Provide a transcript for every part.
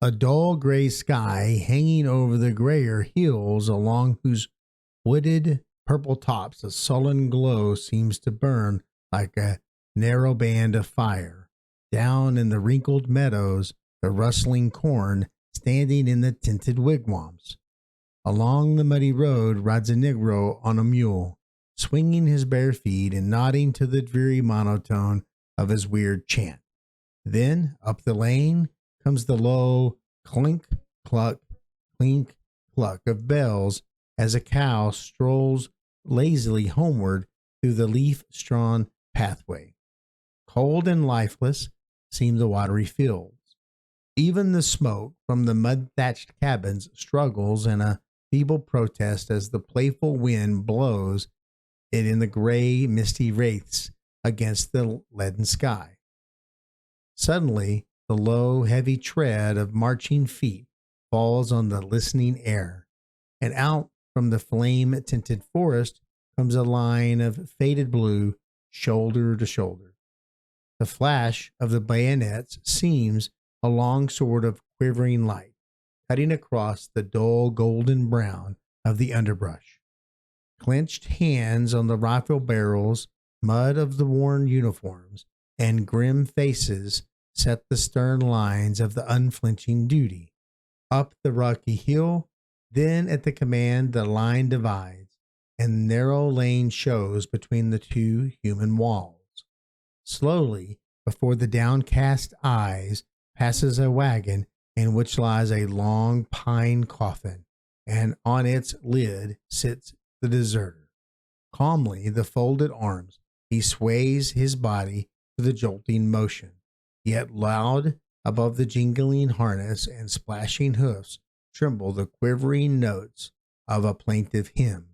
a dull gray sky hanging over the grayer hills along whose wooded purple tops a sullen glow seems to burn like a narrow band of fire. Down in the wrinkled meadows, the rustling corn standing in the tinted wigwams. Along the muddy road rides a Negro on a mule, swinging his bare feet and nodding to the dreary monotone of his weird chant. Then, up the lane, comes the low clink, cluck, clink, cluck of bells as a cow strolls lazily homeward through the leaf-strewn pathway. Cold and lifeless seem the watery fields. Even the smoke from the mud-thatched cabins struggles in a feeble protest as the playful wind blows it in the gray, misty wraiths against the leaden sky. Suddenly, the low, heavy tread of marching feet falls on the listening air, and out from the flame-tinted forest comes a line of faded blue, shoulder to shoulder. The flash of the bayonets seems a long sword of quivering light, cutting across the dull golden brown of the underbrush. Clenched hands on the rifle barrels, mud of the worn uniforms, and grim faces set the stern lines of the unflinching duty. Up the rocky hill, then at the command the line divides, and narrow lane shows between the two human walls. Slowly, before the downcast eyes, passes a wagon in which lies a long pine coffin, and on its lid sits the deserter. Calmly, the folded arms, he sways his body to the jolting motion, yet loud above the jingling harness and splashing hoofs tremble the quivering notes of a plaintive hymn.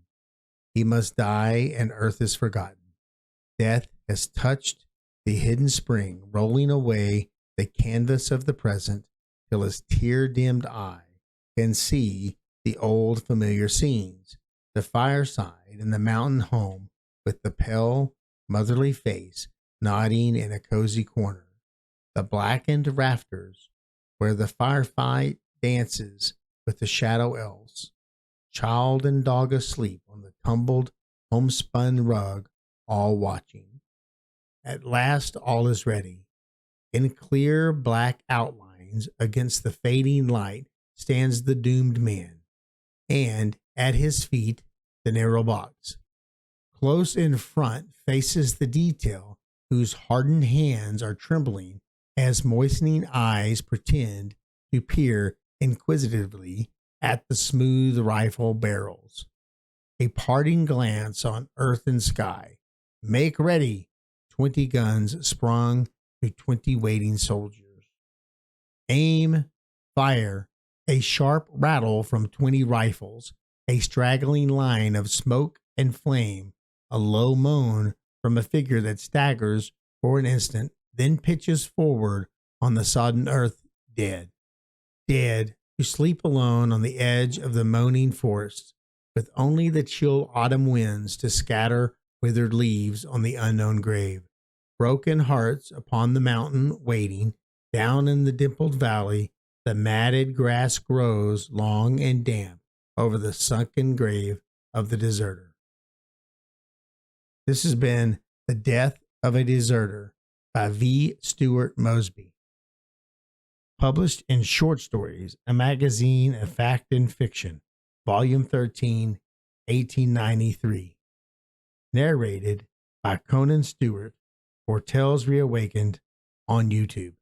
He must die, and earth is forgotten. Death has touched the hidden spring, rolling away the canvas of the present till his tear-dimmed eye can see the old familiar scenes, the fireside in the mountain home with the pale, motherly face nodding in a cozy corner, the blackened rafters where the firefight dances with the shadow elves, child and dog asleep on the tumbled, homespun rug, all watching. At last all is ready. In clear black outlines against the fading light stands the doomed man, and at his feet the narrow box. Close in front faces the detail whose hardened hands are trembling as moistening eyes pretend to peer inquisitively at the smooth rifle barrels. A parting glance on earth and sky. Make ready! 20 guns sprung to 20 waiting soldiers. Aim, fire, a sharp rattle from 20 rifles, a straggling line of smoke and flame, a low moan from a figure that staggers for an instant, then pitches forward on the sodden earth, dead. Dead, to sleep alone on the edge of the moaning forests, with only the chill autumn winds to scatter withered leaves on the unknown grave. Broken hearts upon the mountain waiting, down in the dimpled valley, the matted grass grows long and damp over the sunken grave of the deserter. This has been The Death of a Deserter by V. Stuart Mosby. Published in Short Stories, a magazine of fact and fiction, Volume 13, 1893. Narrated by Conan Stewart for Tales Reawakened on YouTube.